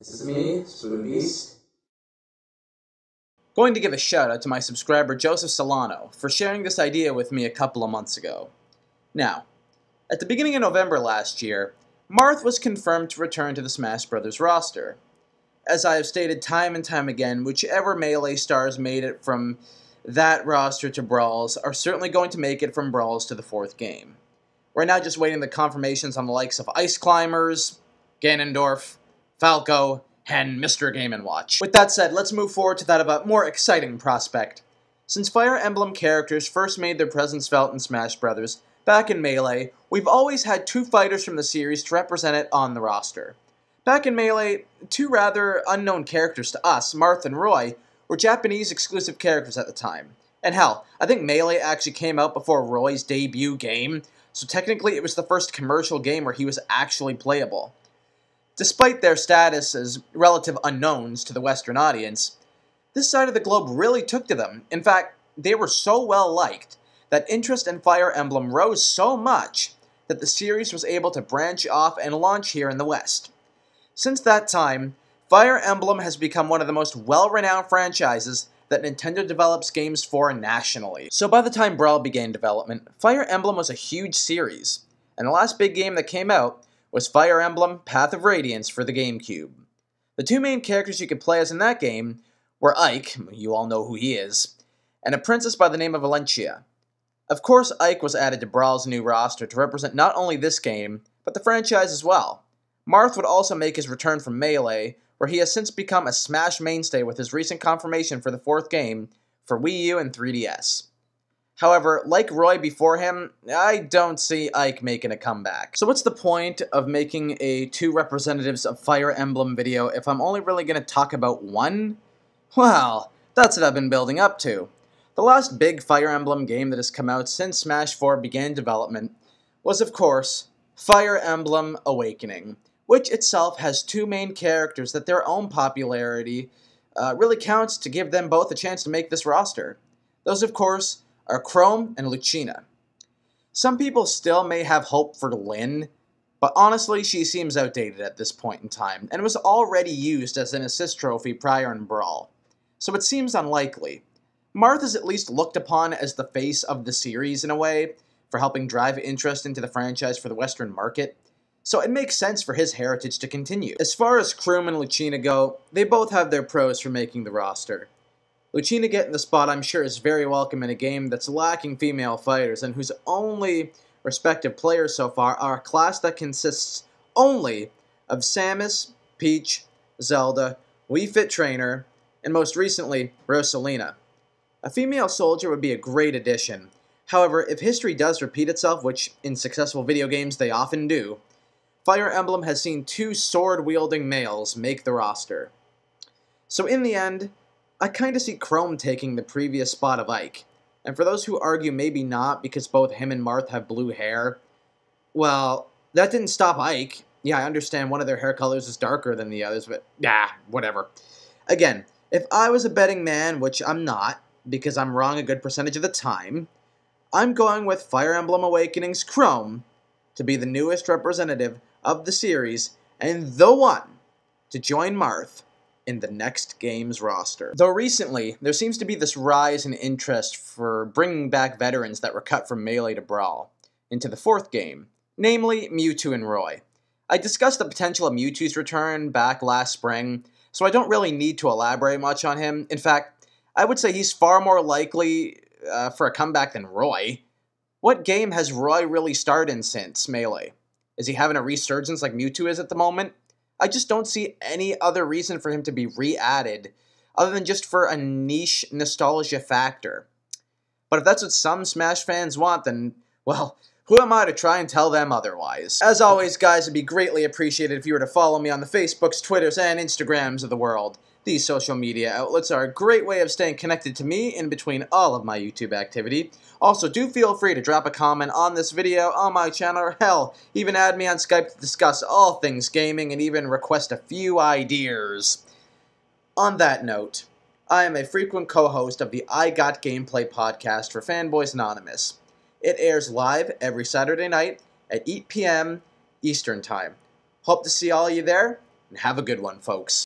This is me, Spoon Beast. Going to give a shout out to my subscriber Joseph Solano for sharing this idea with me a couple of months ago. Now, at the beginning of November last year, Marth was confirmed to return to the Smash Bros. Roster. As I have stated time and time again, whichever Melee stars made it from that roster to Brawls are certainly going to make it from Brawls to the 4th game. We're now just waiting the confirmations on the likes of Ice Climbers, Ganondorf, Falco, and Mr. Game & Watch. With that said, let's move forward to that of a more exciting prospect. Since Fire Emblem characters first made their presence felt in Smash Bros. Back in Melee, we've always had two fighters from the series to represent it on the roster. Back in Melee, two rather unknown characters to us, Marth and Roy, were Japanese exclusive characters at the time. And hell, I think Melee actually came out before Roy's debut game, so technically it was the first commercial game where he was actually playable. Despite their status as relative unknowns to the Western audience, this side of the globe really took to them. In fact, they were so well liked that interest in Fire Emblem rose so much that the series was able to branch off and launch here in the West. Since that time, Fire Emblem has become one of the most well-renowned franchises that Nintendo develops games for nationally. So by the time Brawl began development, Fire Emblem was a huge series, and the last big game that came out was Fire Emblem Path of Radiance for the Gamecube. The two main characters you could play as in that game were Ike, you all know who he is, and a princess by the name of Valencia. Of course, Ike was added to Brawl's new roster to represent not only this game, but the franchise as well. Marth would also make his return from Melee, where he has since become a Smash mainstay with his recent confirmation for the 4th game for Wii U and 3DS. However, like Roy before him, I don't see Ike making a comeback. So what's the point of making a two representatives of Fire Emblem video if I'm only really going to talk about one? Well, that's what I've been building up to. The last big Fire Emblem game that has come out since Smash 4 began development was, of course, Fire Emblem Awakening, which itself has two main characters that their own popularity really counts to give them both a chance to make this roster. Those, of course, are Chrom and Lucina. Some people still may have hope for Lyn, but honestly she seems outdated at this point in time, and was already used as an assist trophy prior in Brawl, so it seems unlikely. Marth is at least looked upon as the face of the series in a way, for helping drive interest into the franchise for the Western market, so it makes sense for his heritage to continue. As far as Chrom and Lucina go, they both have their pros for making the roster. Lucina getting the spot, I'm sure, is very welcome in a game that's lacking female fighters and whose only respective players so far are a class that consists only of Samus, Peach, Zelda, Wii Fit Trainer, and most recently, Rosalina. A female soldier would be a great addition. However, if history does repeat itself, which in successful video games they often do, Fire Emblem has seen two sword-wielding males make the roster. So in the end, I kinda see Chrom taking the previous spot of Ike, and for those who argue maybe not because both him and Marth have blue hair, well, that didn't stop Ike. Yeah, I understand one of their hair colors is darker than the others, but whatever. Again, if I was a betting man, which I'm not, because I'm wrong a good percentage of the time, I'm going with Fire Emblem Awakening's Chrom to be the newest representative of the series and the one to join Marth in the next game's roster. Though recently, there seems to be this rise in interest for bringing back veterans that were cut from Melee to Brawl into the 4th game, namely Mewtwo and Roy. I discussed the potential of Mewtwo's return back last spring, so I don't really need to elaborate much on him. In fact, I would say he's far more likely for a comeback than Roy. What game has Roy really starred in since Melee? Is he having a resurgence like Mewtwo is at the moment? I just don't see any other reason for him to be re-added other than just for a niche nostalgia factor. But if that's what some Smash fans want, then, well, who am I to try and tell them otherwise? As always, guys, it'd be greatly appreciated if you were to follow me on the Facebooks, Twitters, and Instagrams of the world. These social media outlets are a great way of staying connected to me in between all of my YouTube activity. Also, do feel free to drop a comment on this video, on my channel, or hell, even add me on Skype to discuss all things gaming and even request a few ideas. On that note, I am a frequent co-host of the I Got Gameplay podcast for Fanboys Anonymous. It airs live every Saturday night at 8 p.m. Eastern Time. Hope to see all of you there. and have a good one, folks.